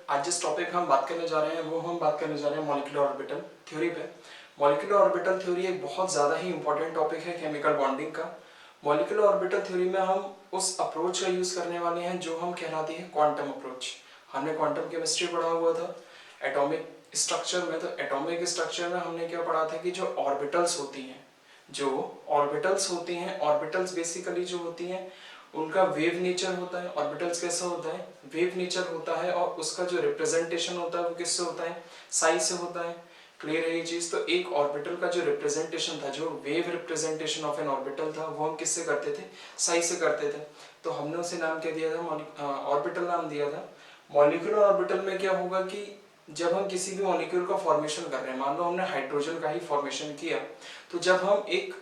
आज जिस टॉपिक हम बात करने जा रहे हैं वो हम बात करने जा रहे हैं मॉलिक्यूलर ऑर्बिटल थ्योरी पे। मॉलिक्यूलर ऑर्बिटल थ्योरी एक बहुत ज़्यादा ही इंपॉर्टेंट टॉपिक है केमिकल बॉन्डिंग का। मॉलिक्यूलर ऑर्बिटल थ्योरी में हम उस अप्रोच का यूज़ करने वाले हैं जो हम कहलाते हैं क्वांटम अप्रोच। हमने क्वांटम केमिस्ट्री पढ़ा हुआ था एटॉमिक स्ट्रक्चर में, तो एटॉमिक स्ट्रक्चर में हमने क्या पढ़ा था कि जो ऑर्बिटल्स होती हैं ऑर्बिटल्स बेसिकली जो होती हैं उनका वेव नेचर होता है। ऑर्बिटल्स कैसा होता है, वेव नेचर होता है, और उसका जो रिप्रेजेंटेशन होता है वो किससे होता है, साई से होता है। क्लियर है ये चीज। तो एक ऑर्बिटल का जो रिप्रेजेंटेशन था, जो wave representation of N orbital था, वो हम किससे करते थे, साई से करते थे। तो हमने उसे नाम क्या दिया था, ऑर्बिटल नाम दिया था। मॉलिक्यूलर ऑर्बिटल में क्या होगा कि जब हम किसी भी मॉलिक्यूल का फॉर्मेशन कर रहे हैं, मान लो हमने हाइड्रोजन का ही फॉर्मेशन किया, तो जब हम एक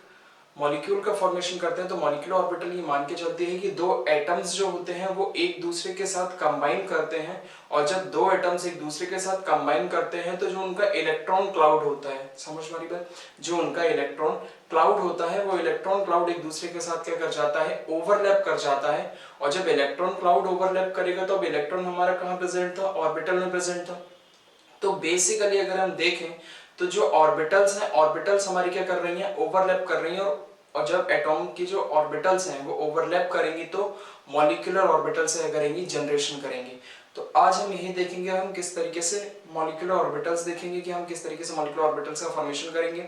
मॉलिक्यूल का फॉर्मेशन करते हैं तो मॉलिक्यूलर ऑर्बिटल ये मान के चलते हैं कि दो एटम्स जो होते हैं वो एक दूसरे के साथ कंबाइन करते हैं, और जब दो एटम्स एक दूसरे के साथ कंबाइन करते हैं तो जो उनका इलेक्ट्रॉन क्लाउड होता है, समझ मारी बात, जो उनका इलेक्ट्रॉन क्लाउड होता है वो इलेक्ट्रॉन क्लाउड एक दूसरे के साथ क्या कर जाता है, ओवरलैप कर जाता है। और जब इलेक्ट्रॉन क्लाउड ओवरलैप करेगा तो अब इलेक्ट्रॉन हमारा कहाँ प्रेजेंट था, ऑर्बिटल में प्रेजेंट था। तो बेसिकली अगर हम देखें तो जो ऑर्बिटल्स हैं, ऑर्बिटल्स हमारी क्या कर रही हैं, ओवरलैप कर रही हैं, और जब एटॉम की जो ऑर्बिटल्स हैं वो ओवरलैप करेंगी तो मॉलिक्यूलर ऑर्बिटल से करेंगी, जनरेशन करेंगी। तो आज हम यही देखेंगे, हम किस तरीके से मॉलिक्यूलर ऑर्बिटल्स देखेंगे कि हम किस तरीके से मॉलिक्यूलर ऑर्बिटल्स का फॉर्मेशन करेंगे,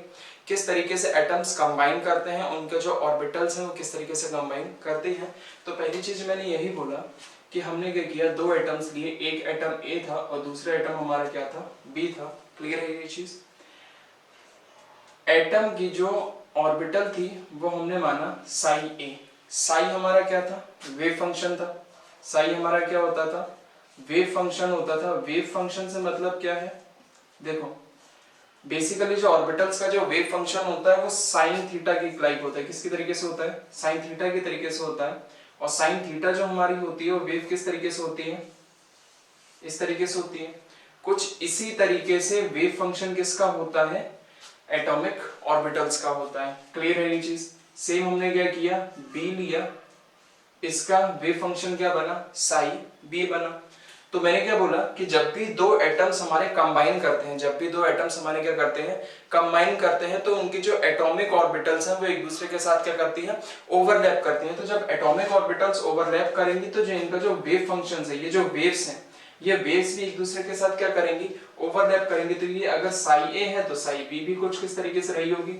किस तरीके से एटम्स कंबाइन करते हैं, उनके जो ऑर्बिटल्स हैं वो किस तरीके से कंबाइन करते हैं। तो पहली चीज मैंने यही बोला कि हमने क्या किया, दो एटम्स लिए, एक एटम ए था और दूसरा एटम हमारा क्या था, बी था। क्लियर है ये चीज। एटम की जो ऑर्बिटल थी वो हमने माना साई ए। साई हमारा क्या था, वेव फंक्शन था। साई हमारा क्या होता था, वेव फंक्शन होता था। वेव फंक्शन से मतलब क्या है, देखो बेसिकली जो ऑर्बिटल्स का जो वेव फंक्शन होता है वो साइन थीटा के लाइक होता है। किसकी तरीके से होता है, साइन थीटा के तरीके से होता है। और साइन थीटा जो हमारी होती है वो वेव किस तरीके से होती है, इस तरीके से होती है। कुछ इसी तरीके से वेव फंक्शन किसका होता है, एटॉमिक ऑर्बिटल्स का होता है। क्लियर है ये चीज। सेम हमने क्या किया, बी लिया, इसका वेव फंक्शन क्या बना, साई बी बना। तो मैंने क्या बोला कि जब भी दो एटम्स हमारे कंबाइन करते हैं, जब भी दो एटम्स हमारे क्या करते हैं, कंबाइन करते हैं, तो उनकी जो एटॉमिक ऑर्बिटल्स हैं वो एक दूसरे के साथ क्या करती हैं, ओवरलैप करती हैं। तो जब एटॉमिक ऑर्बिटल्स ओवरलैप करेंगी तो जो इनका जो वेव फंक्शन है, ये जो वेव्स हैं, ये वेव्स भी एक दूसरे के साथ क्या करेंगी, ओवरलैप करेंगी। तो ये अगर साई ए है तो साई बी भी कुछ किस तरीके से रही होगी,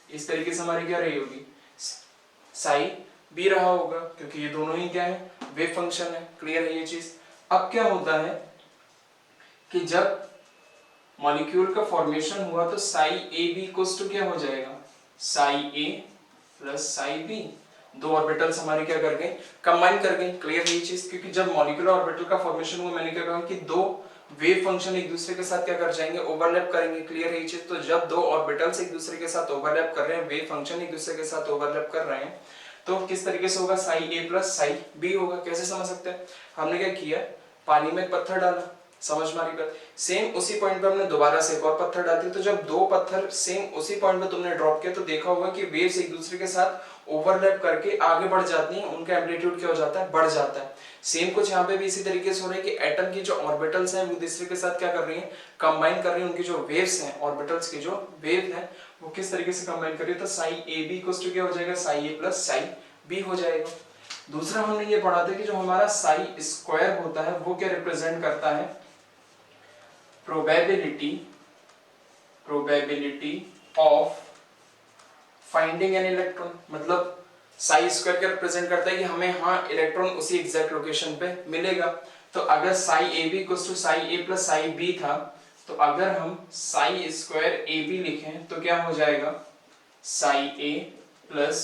इस तरीके से हमारी क्या रही होगी, साई बी रहा होगा, क्योंकि ये दोनों ही क्या है, वेव फंक्शन है। क्लियर है ये चीज। अब क्या होता है कि जब मॉलिक्यूल का फॉर्मेशन हुआ तो psi A B equals to क्या हो जाएगा, psi A plus psi B. दो ऑर्बिटल्स हमारे क्या कर गए, कंबाइन कर गए। क्लियर है ये चीज। क्योंकि जब मॉलिक्यूलर ऑर्बिटल का फॉर्मेशन हुआ, मैंने क्या कहा कि दो वेव फंक्शन एक दूसरे के साथ क्या कर जाएंगे, ओवरलैप करेंगे। क्लियर है ये चीज। तो जब दो ऑर्बिटल्स एक दूसरे के साथ ओवरलैप कर रहे हैं, वेव फंक्शन एक दूसरे के साथ ओवरलैप कर रहे हैं, तो किस तरीके से होगा, Sai A plus psi B होगा। कैसे समझ सकते हैं, हमने क्या किया, पानी में एक पत्थर डाला, समझ मारी बात। सेम उसी पॉइंट पे हमने दोबारा से एक और पत्थर डाल दिया। तो जब दो पत्थर सेम उसी पॉइंट पे तुमने ड्रॉप किया तो देखा होगा कि वेव्स एक दूसरे के साथ ओवरलैप करके आगे बढ़ जाती हैं, उनका एम्पलीट्यूड क्या हो जाता है, बढ़ जाता है। सेम कुछ यहाँ पे भी इसी तरीके से हो रहा है कि एटम की जो ऑर्बिटल्स हैं वो दूसरे के साथ क्या कर रही हैं, कंबाइन कर रही हैं। उनकी जो वेव्स हैं, ऑर्बिटल्स की जो वेव है वो किस तरीके से कंबाइन कर रही है। तो psi A B equals to क्या हो जाएगा, psi A plus psi B हो जाएगा। दूसरा हमने ये पढ़ा था कि जो हमारा साई स्क्वायर होता है वो क्या रिप्रेजेंट करता है, probability of finding an electron. मतलब साई स्क्वायर क्या रिप्रेजेंट करता है कि हमें हाँ इलेक्ट्रॉन उसी एग्जैक्ट लोकेशन पे मिलेगा। तो अगर psi A B equals to psi A plus psi B था, तो अगर हम साई स्क्वायर ए बी लिखें तो क्या हो जाएगा, psi A plus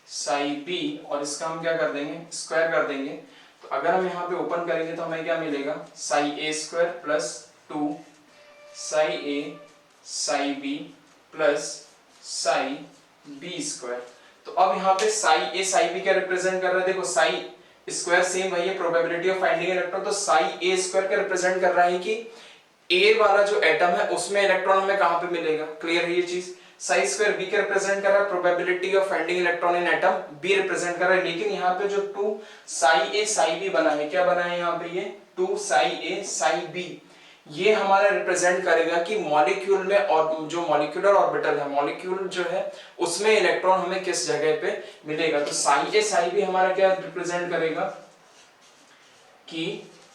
psi B, और इसका हम क्या कर देंगे, स्क्वायर कर देंगे। तो अगर हम यहाँ पे ओपन करेंगे तो हमें क्या मिलेगा, psi A square plus 2 psi A psi B plus psi B square. तो अब यहाँ पे साई ए साई बी क्या रिप्रेजेंट कर रहा है, देखो साई स्क्वायर सेम वही है, प्रोबेबिलिटी ऑफ फाइंडिंग इलेक्ट्रॉन। तो साई ए स्क्वायर क्या रिप्रेजेंट कर रहा है कि ए वाला जो एटम है उसमें इलेक्ट्रॉन हमें कहां पे मिलेगा। क्लियर है ये चीज। साई स्क्वायर बी के रिप्रेजेंट कर रहा है, probability of finding electron in atom B represent कर रहा है, लेकिन यहाँ पे जो 2 साई ए साई बी बना है, क्या बना है यहाँ पे ये 2 साई ए साई बी, ये हमारा रिप्रेजेंट करेगा कि मॉलिक्यूल में और जो मॉलिक्यूलर ऑर्बिटल है, मॉलिक्यूल जो है उसमें इलेक्ट्रॉन हमें किस जगह पे मिलेगा। तो साई ए साई बी हमारा क्या रिप्रेजेंट करेगा कि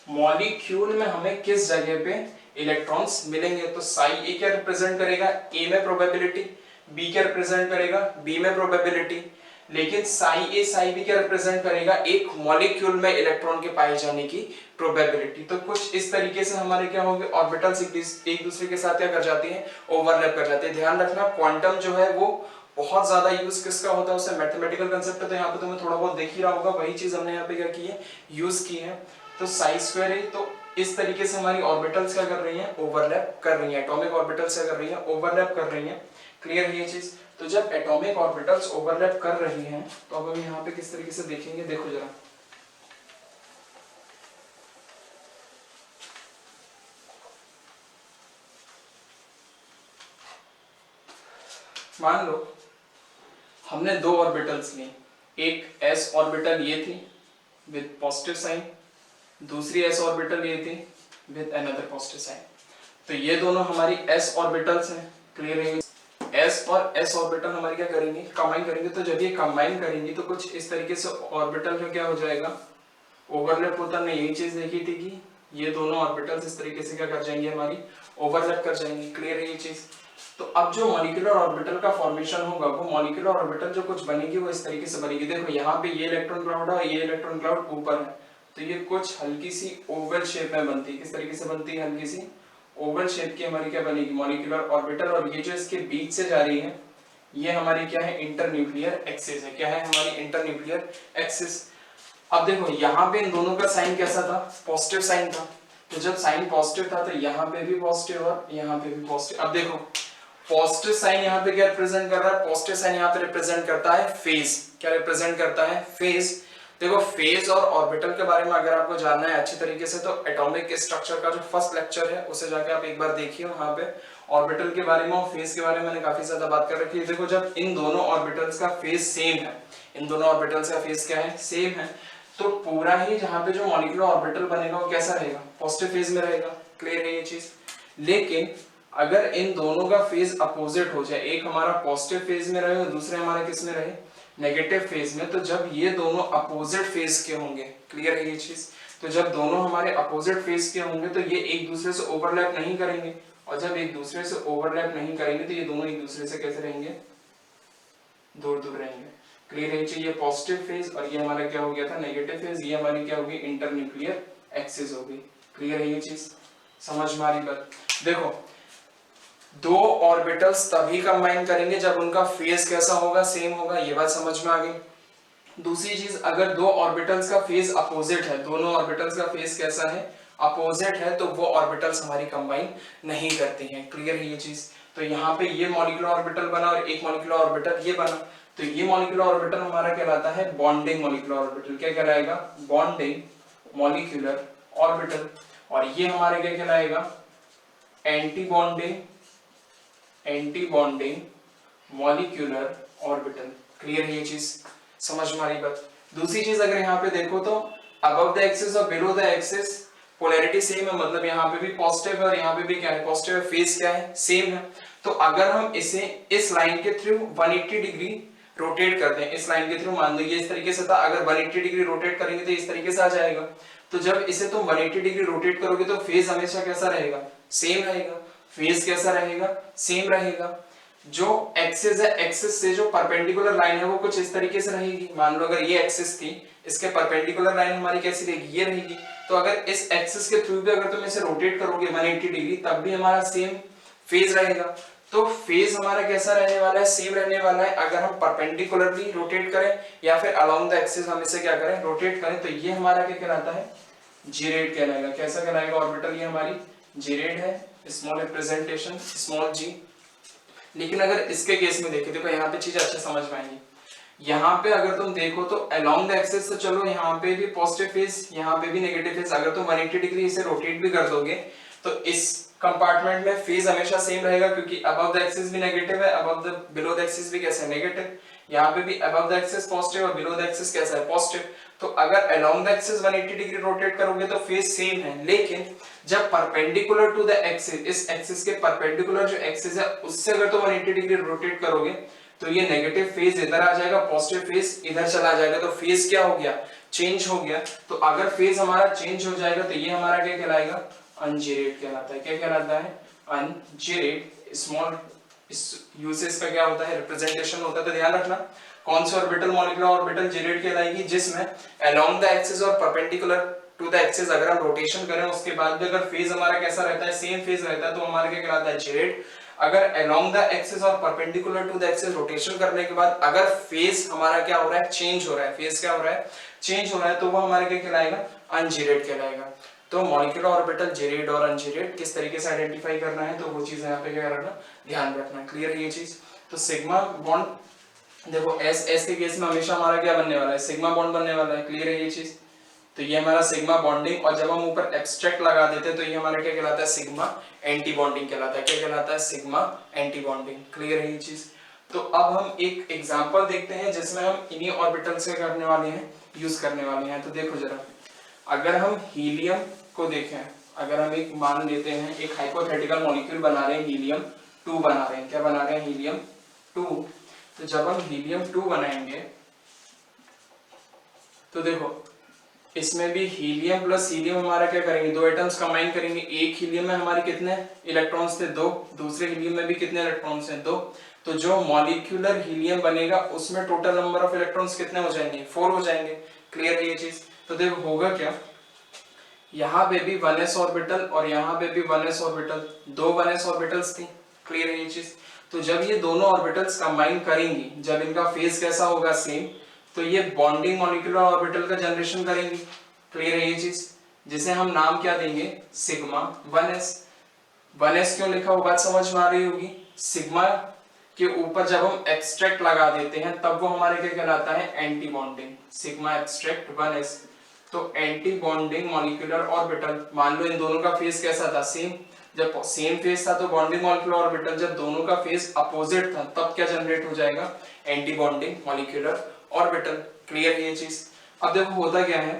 मॉलिक्यूल में हमें किस जगह पे इलेक्ट्रॉन्स मिलेंगे। तो साई ए क्या रिप्रेजेंट करेगा, ए में प्रोबेबिलिटी, बी क्या रिप्रेजेंट करेगा, बी में प्रोबेबिलिटी, लेकिन साई ए साई बी क्या रिप्रेजेंट करेगा, एक मॉलिक्यूल में इलेक्ट्रॉन के पाए जाने की प्रोबेबिलिटी। तो कुछ इस तरीके से हमारे क्या होंगे, ऑर्बिटल्स एक दूसरे के साथ क्या कर जाती हैं, ओवरलैप कर जाती है। ध्यान रखना क्वांटम जो है वो बहुत ज्यादा यूज किसका होता है, उससे मैथमेटिकल कांसेप्ट है, तो यहाँ पे तुम्हें थोड़ा बहुत देख ही रहा होगा, वही चीज हमने यहाँ पे क्या की है, यूज की है। तो साई स्क्वायर ए, तो इस तरीके से हमारी ऑर्बिटल्स क्या कर रही हैं, ओवरलैप कर रही हैं, एटॉमिक ऑर्बिटल्स क्या कर रही हैं, ओवरलैप कर रही हैं। क्लियर है ये चीज। तो जब एटॉमिक ऑर्बिटल्स ओवरलैप कर रही हैं तो अब हम यहाँ पे किस तरीके से देखेंगे, देखो जरा, मान लो हमने 2 ऑर्बिटल्स ली, एक s ऑर्बिटल ये थी विद पॉजिटिव साइन, दूसरी s ऑर्बिटल ये थी विद अनदर पॉजिटिव साइन। तो ये दोनों हमारी s ऑर्बिटल्स हैं। क्लियर है, s और s ऑर्बिटल हमारी क्या करेंगे, कंबाइन करेंगे। तो जब ये कंबाइन करेंगी तो कुछ इस तरीके से ऑर्बिटल का क्या हो जाएगा, ओवरलैप होता। हमने यही चीज देखी थी कि ये दोनों ऑर्बिटल्स इस तरीके से क्या कर जाएंगे, हमारी ओवरलैप कर जाएंगे। क्लियर है ये चीज। तो अब जो मॉलिक्यूलर ऑर्बिटल का फॉर्मेशन होगा, वो मॉलिक्यूलर ऑर्बिटल जो कुछ बनेगी वो इस तरीके से बनेगी। देखो यहाँ पे ये इलेक्ट्रॉन क्लाउड है, ये इलेक्ट्रॉन क्लाउड ऊपर है, तो ये कुछ हल्की सी ओवल शेप में बनती है। किस तरीके से बनती है, हल्की सी ओवल शेप की हमारी क्या बनेगी, मॉलिक्यूलर ऑर्बिटल। और ये जो इसके बीच से जा रही है, ये हमारी क्या है, इंटरन्यूक्लियर एक्सिस है। क्या है, हमारी इंटरन्यूक्लियर एक्सिस। अब देखो यहाँ पे इन दोनों का साइन कैसा था, पॉजिटिव साइन था। तो जब साइन पॉजिटिव था तो यहाँ पे भी पॉजिटिव और यहाँ पे भी पॉजिटिव। अब देखो पॉजिटिव साइन यहाँ पे क्या रिप्रेजेंट कर रहा है, पॉजिटिव साइन यहाँ पे रिप्रेजेंट करता है फेज। क्या रिप्रेजेंट करता है, फेज। देखो फेज और ऑर्बिटल के बारे में अगर आपको जानना है अच्छी तरीके से, तो एटॉमिक स्ट्रक्चर का जो फर्स्ट लेक्चर है उसे जाके आप एक बार देखिए। वहां पे ऑर्बिटल के बारे में और फेज के बारे में मैंने काफी ज्यादा बात कर रखी है। देखो जब इन दोनों ऑर्बिटल्स का फेज सेम है, इन दोनों ऑर्बिटल्स का फेज क्या है, सेम है, तो पूरा ही जहां पे जो मॉलिक्यूलर ऑर्बिटल बनेगा वो कैसा रहेगा, पॉजिटिव फेज में रहेगा। क्लियर है ये चीज। लेकिन अगर इन दोनों का फेज अपोजिट हो जाए, एक हमारा पॉजिटिव फेज में रहे और दूसरे हमारा किस में रहे, नेगेटिव फेज में, तो जब ये दोनों अपोजिट फेज के होंगे, क्लियर है ये चीज, तो जब दोनों हमारे अपोजिट फेज के होंगे तो ये एक दूसरे से ओवरलैप नहीं करेंगे, और जब एक दूसरे से ओवरलैप नहीं करेंगे तो ये दोनों एक दूसरे से कैसे रहेंगे, दूर दूर रहेंगे। क्लियर है ये पॉजिटिव फेज और ये हमारा क्या हो गया था, नेगेटिव फेज, ये हमारी क्या होगी, इंटरन्यूक्लियर एक्सिस होगी। क्लियर है ये चीज, समझ में आ रही बात। देखो दो ऑर्बिटल्स तभी कंबाइन करेंगे जब उनका फेज कैसा होगा, सेम होगा। ये बात समझ में आ गई। दूसरी चीज, अगर दो ऑर्बिटल्स का फेज अपोजिट है, दोनों ऑर्बिटल्स का फेज कैसा है, अपोजिट है, तो वो ऑर्बिटल्स हमारी कंबाइन नहीं करती हैं। क्लियर है ये चीज। तो यहाँ पे ये मॉलिक्यूलर ऑर्बिटल बना और एक मॉलिक्यूलर ऑर्बिटल ये बना, तो ये मॉलिक्यूलर ऑर्बिटल हमारा कहलाता है बॉन्डिंग मॉलिक्यूलर ऑर्बिटल। क्या कहलाएगा, बॉन्डिंग मॉलिक्यूलर ऑर्बिटल। और ये हमारे क्या कहलाएगा, anti bonding molecular orbital. Clear है ये चीज, समझ में आ रही बात। दूसरी चीज अगर यहाँ पे देखो तो अबव द एक्सिस और below the axis polarity same है, मतलब यहाँ पे भी पॉजिटिव है और यहाँ पे भी क्या है, पॉजिटिव है, फेज क्या है, सेम है। तो अगर हम इसे इस लाइन के थ्रू 180 डिग्री रोटेट करते हैं, इस लाइन के थ्रू, मान लो ये इस तरीके से था, अगर 180 डिग्री रोटेट करेंगे तो इस तरीके से आ जाएगा। तो जब इसे तुम 180 डिग्री रोटेट करोगे तो फेज हमेशा कैसा रहेगा, सेम रहेगा। फेज कैसा रहेगा, सेम रहेगा। जो एक्सिस है, एक्सिस से जो परपेंडिकुलर लाइन है वो कुछ इस तरीके से रहेगी। मान लो अगर ये एक्सिस थी, इसके परपेंडिकुलर लाइन हमारी कैसी रहेगी, ये रहेगी। तो अगर इस एक्सिस के थ्रू भी अगर तुम इसे रोटेट करोगे 180 डिग्री, तब भी हमारा सेम फेज रहेगा। तो फेज हमारा कैसा रहने वाला है, सेम रहने वाला है। अगर हम परपेंडिकुलरली रोटेट करें या फिर अलोंग द एक्सिस हम इसे क्या करें, रोटेट करें, तो ये हमारा क्या कहलाता है, जीरेड कहलाएगा। कैसा कहलाएगा ऑर्बिटल, ये हमारी जीरेड है, स्मॉल रिप्रेजेंटेशन स्मॉल जी। लेकिन अगर इसके केस में देखें, देखो यहाँ पे चीज अच्छे समझ में आएंगी। यहाँ पे अगर तुम देखो तो अलोंग द एक्सिस, तो चलो यहाँ पे भी पॉजिटिव फेज, यहाँ पे भी नेगेटिव फेज। अगर तुम 180 डिग्री इसे रोटेट भी कर दोगे तो इसका कंपार्टमेंट में फेज हमेशा सेम रहेगा, क्योंकि अबव द एक्सिस भी नेगेटिव है, above the below the axis भी कैसा है नेगेटिव, यहाँ पे भी अबव द एक्सिस पॉजिटिव और बिलो द एक्सिस कैसा है पॉजिटिव। तो अगर along the axis 180 degree rotate करोगे तो फेज सेम है, लेकिन जब परपेंडिकुलर टू द एक्सिस, इस एक्सिस के परपेंडिकुलर जो एक्सिस है उससे अगर तो 180 डिग्री रोटेट करोगे तो ये नेगेटिव फेज इधर आ जाएगा, पॉजिटिव फेज इधर चला जाएगा, तो फेज क्या हो गया, चेंज हो गया। तो अगर फेज हमारा चेंज हो जाएगा तो ये हमारा क्या कहलाएगा, अनजिरेट कहलाता है। क्या कहलाता है, अनजिरेट। स्मॉल इस यूसेज का क्या होता है, रिप्रेजेंटेशन होता है। तो ध्यान रखना कौन सी ऑर्बिटल मॉलिक्यूलर ऑर्बिटल जिरेट कहलाएगी, जिसमें अलोंग द एक्सिस और परपेंडिकुलर टू द एक्सिस अगर हम रोटेशन करें उसके बाद भी अगर फेज हमारा कैसा रहता है, सेम फेज रहता है, तो हमारा क्या कहलाता है, जिरेट। अगर अलोंग द एक्सिस और perpendicular to the axis rotation करने के बाद अगर फेज हमारा क्या हो रहा है, चेंज हो रहा है, फेज क्या हो रहा है, चेंज हो रहा है, तो वो हमारा क्या कहलाएगा, अनजिरेट कहलाएगा। तो मॉलिक्यूलर ऑर्बिटल जिरेट और अनजिरेट किस तरीके से आइडेंटिफाई करना है, तो वो चीज यहाँ पे क्या करना, ध्यान रखना। क्लियर है ये चीज। तो सिग्मा बॉन्ड देखो एस एस के केस में हमेशा हमारा क्या बनने वाला है, सिग्मा बॉन्ड बनने वाला है। क्लियर है ये चीज। तो ये हमारा सिग्मा बॉन्डिंग, और जब हम ऊपर एब्स्ट्रैक्ट लगा देते हैं तो ये हमारा क्या कहलाता है, सिग्मा एंटी बॉन्डिंग कहलाता है। क्या कहलाता है, सिग्मा एंटी बॉन्डिंग। क्लियर है ये चीज। तो अब हम एक एग्जांपल देखते हैं जिसमें हम इन्हीं ऑर्बिटल से करने वाले हैं, यूज करने वाले हैं। तो देखो जरा, अगर हम हीलियम को देखें, अगर हम एक मान लेते हैं, एक हाइपोथेटिकल मॉलिक्यूल बना रहे हैं, हीलियम 2 बना रहे हैं। क्या बना रहे हैं, हीलियम 2। तो जब हम हीलियम 2 बनाएंगे तो देखो इसमें भी हीलियम प्लस हीलियम हमारा क्या करेंगे, दो एटम्स कंबाइन करेंगे। एक हीलियम में हमारे कितने इलेक्ट्रॉन्स थे, 2। दूसरे हीलियम में भी कितने इलेक्ट्रॉन्स हैं, 2। तो जो मॉलिक्यूलर हीलियम बनेगा उसमें टोटल नंबर ऑफ इलेक्ट्रॉन्स कितने हो जाएंगे, 4 हो जाएंगे। क्लियर है ये चीज। तो देखो होगा क्या, यहाँ पे भी 1s ऑर्बिटल और यहाँ पे भी 1s ऑर्बिटल, 2 1s ऑर्बिटल्स थी। क्लियर है ये चीज। तो जब ये दोनों ऑर्बिटल्स कंबाइन करेंगी, जब इनका फेज कैसा होगा, सेम, तो ये बॉन्डिंग मॉलिक्यूलर ऑर्बिटल का जनरेशन करेंगी। क्लियर है ये चीज, जिसे हम नाम क्या देंगे, सिग्मा 1s। 1s क्यों लिखा, वो बात समझ में आ रही होगी। सिग्मा के ऊपर जब हम एक्सट्रैक्ट लगा देते हैं तब वो हमारे क्या कहलाता है, anti bonding, sigma extract 1s। तो एंटी बॉन्डिंग मॉलिक्यूलर ऑर्बिटल, मान लो इन दोनों का फेज कैसा था, सेम। जब सेम फेज था तो बॉन्डिंग मॉलिक्यूलर ऑर्बिटल, जब दोनों का फेज अपोजिट था तब क्या जनरेट हो जाएगा, anti bonding molecular orbital. Clear है ये चीज। अब देखो होता क्या है,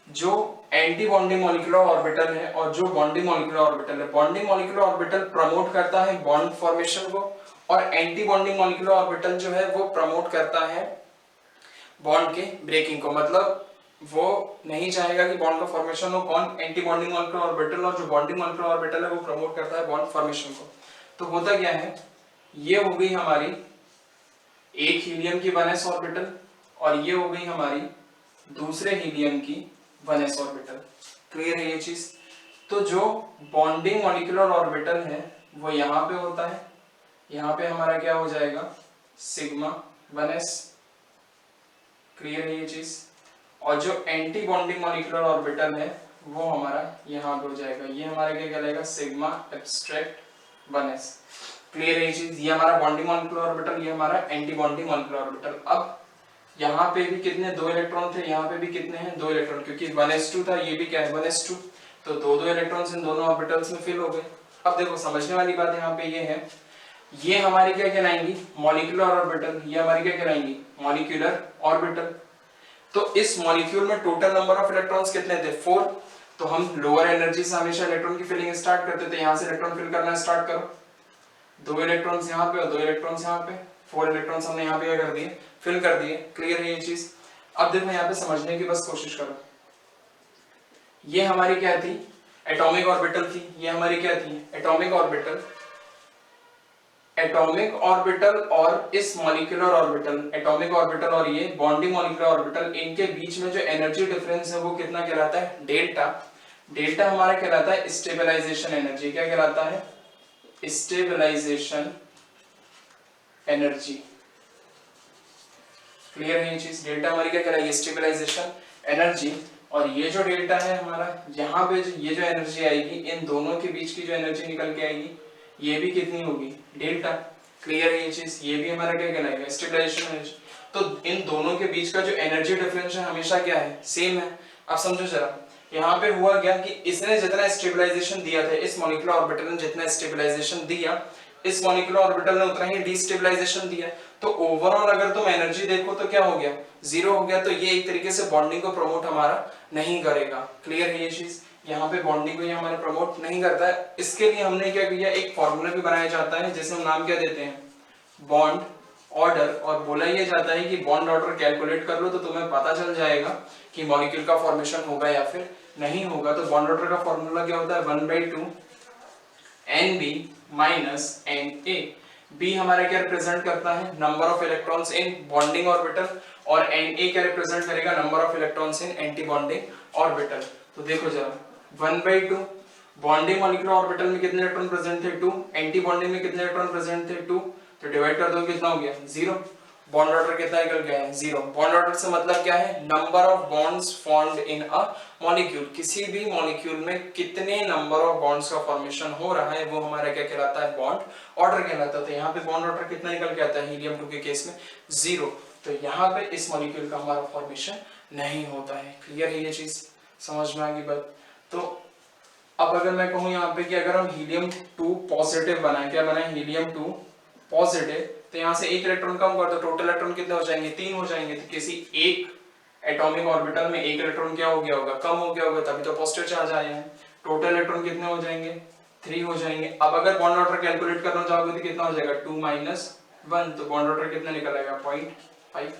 जो एंटी बॉन्डिंग मॉलिक्यूलर ऑर्बिटल है और जो बॉन्डिंग मॉलिक्यूलर ऑर्बिटल है, बॉन्डिंग मॉलिक्यूलर ऑर्बिटल प्रमोट करता है बॉन्ड फॉर्मेशन को, और एंटी बॉन्डिंग मॉलिक्यूलर ऑर्बिटल जो है वो प्रमोट करता है बॉन्ड के ब्रेकिंग को। मतलब वो नहीं चाहेगा कि बॉन्ड का फॉर्मेशन हो, कौन, एंटी बॉन्डिंग मॉलिक्यूलर ऑर्बिटल, और जो बॉन्डिंग मॉलिक्यूलर ऑर्बिटल है वो प्रमोट करता है बॉन्ड फॉर्मेशन को। तो होता क्या है, ये हो गई हमारी एक हीलियम की 1s ऑर्बिटल, और ये हो गई हमारी दूसरे हीलियम की 1s ऑर्बिटल। क्लियर है ये चीज। तो जो बॉन्डिंग मॉलिक्यूलर ऑर्बिटल है वो यहाँ पे होता है, यहाँ पे हमारा क्या हो जाएगा, सिग्मा 1s। क्लियर है ये चीज। और जो एंटी बॉन्डिंग मॉलिक्यूलर ऑर्बिटल है वो हमारा यहाँ पे हो जाएगा, ये हमारा क्या कहलाएगा, सिग्मा एब्स्ट्रैक्ट 1s। क्लियर है ये चीज। ये हमारा बॉन्डिंग मॉलिक्यूलर ऑर्बिटल, ये हमारा एंटी बॉन्डिंग मॉलिक्यूलर ऑर्बिटल। अब यहाँ पे भी कितने, 2 इलेक्ट्रॉन थे, यहाँ पे भी कितने हैं, 2 इलेक्ट्रॉन, क्योंकि 1s2 था, ये भी क्या है 1s2। तो 2 इलेक्ट्रॉन्स इन दोनों ऑर्बिटल्स में फिल हो गए। अब देखो समझने वाली बात यहाँ पे ये है, ये हमारी क्या कहलाएंगी, मॉलिक्यूलर ऑर्बिटल, ये हमारी क्या कहलाएंगी, मॉलिक्यूलर ऑर्बिटल। तो इस मॉलिक्यूल में टोटल नंबर ऑफ इलेक्ट्रॉन्स कितने थे, 4। तो हम लोअर एनर्जी से हमेशा इलेक्ट्रॉन की फिलिंग स्टार्ट करते थे, यहाँ से इलेक्ट्रॉन फिल करना स्टार्ट करो। 2 इलेक्ट्रॉन्स यहाँ पे और 2 इलेक्ट्रॉन्स यहाँ पे, 4 इलेक्ट्रॉन्स हमने यहाँ पे क्या कर दिए, फिल कर दिए। क्लियर है ये चीज। अब देखो यहाँ पे समझने की बस कोशिश करो, ये हमारी क्या थी, एटॉमिक ऑर्बिटल थी, ये हमारी क्या थी, एटॉमिक ऑर्बिटल। एटॉमिक ऑर्बिटल और इस मॉलिक्यूलर ऑर्बिटल, एटॉमिक ऑर्बिटल और ये बॉन्डिंग मॉलिक्यूलर ऑर्बिटल, इनके बीच में जो एनर्जी डिफरेंस है वो कितना कहलाता है, डेल्टा। डेल्टा हमारा कहलाता है स्टेबलाइजेशन एनर्जी। क्या कहलाता है, स्टेबलाइजेशन एनर्जी। क्लियर है ये चीज। डेल्टा हमारी क्या कहलाएगी, स्टेबलाइजेशन एनर्जी। और ये जो डेल्टा है हमारा, यहाँ पे ये जो एनर्जी आएगी, इन दोनों के बीच की जो एनर्जी निकल के आएगी ये भी कितनी होगी, डेल्टा। क्लियर है ये चीज। ये भी हमारा क्या कहलाएगा, स्टेबलाइजेशन एनर्जी। तो इन दोनों के बीच का जो एनर्जी डिफरेंस है हमेशा क्या है, सेम है। अब समझो जरा, यहाँ पे हुआ क्या कि इसने जितना स्टेबलाइजेशन दिया था, इस मॉलिक्यूलर ऑर्बिटल ने जितना स्टेबलाइजेशन दिया, इस मॉलिक्यूलर ऑर्बिटल ने उतना ही डिस्टेबलाइजेशन दिया। तो ओवरऑल अगर तुम एनर्जी देखो तो क्या हो गया, 0 हो गया। तो ये एक तरीके से बॉन्डिंग को प्रमोट हमारा नहीं करेगा। क्लियर है ये चीज, यहाँ पे बॉन्डिंग को ये हमारा प्रमोट नहीं करता है। इसके लिए हमने क्या किया, एक फॉर्मूला भी बनाया जाता है जिसे हम नाम क्या देते हैं, बॉन्ड ऑर्डर। और बोला ये जाता है कि बॉन्ड ऑर्डर कैलकुलेट कर लो तो तुम्हें पता चल जाएगा कि मॉलिक्यूल का फॉर्मेशन होगा या फिर नहीं होगा। तो बॉन्ड ऑर्डर का फॉर्मूला क्या होता है, 1/2 NB माइनस NA। बी हमारा क्या रिप्रेजेंट करता है, number of electrons in bonding orbital, और Na क्या रिप्रेजेंट करेगा, number of electrons in anti bonding orbital. तो देखो जरा, 1/2 बॉन्डिंग मॉलिक्यूलर ऑर्बिटल में कितने इलेक्ट्रॉन प्रेजेंट थे, 2। एंटी बॉन्डिंग में कितने इलेक्ट्रॉन प्रेजेंट थे, 2। तो डिवाइड कर दो, कितना हो गया, 0। बॉन्ड ऑर्डर कितना निकल गया है, 0। बॉन्ड ऑर्डर से मतलब क्या है, number of bonds formed in a molecule. किसी भी मॉलिक्यूल में कितने नंबर ऑफ बॉन्ड्स का फॉर्मेशन हो रहा है वो हमारा क्या कहलाता है, बॉन्ड ऑर्डर कहलाता है। तो यहाँ पे बॉन्ड ऑर्डर कितना निकल के आता है, हीलियम 2 के केस में 0। तो यहाँ पे इस मॉलिक्यूल का हमारा फॉर्मेशन नहीं होता है। क्लियर है ये चीज, समझ में आ गई बात। तो अब अगर मैं कहूँ यहाँ पे कि अगर हम हीलियम 2 पॉजिटिव बनाए, क्या बनाए, हीलियम 2 पॉजिटिव, तो यहाँ से एक इलेक्ट्रॉन कम कर दो, टोटल इलेक्ट्रॉन कितने हो जाएंगे, 3 हो जाएंगे। तो किसी एक एटॉमिक ऑर्बिटल में एक इलेक्ट्रॉन क्या हो गया होगा, कम हो गया होगा, तभी तो पॉजिटिव चार्ज आया है। टोटल इलेक्ट्रॉन कितने हो जाएंगे, 3 हो जाएंगे। अब अगर बॉन्ड ऑर्डर कैलकुलेट करना चाहोगे तो कितना हो जाएगा, 2 - 1। तो बॉन्ड ऑर्डर कितना निकल आएगा, 0.5।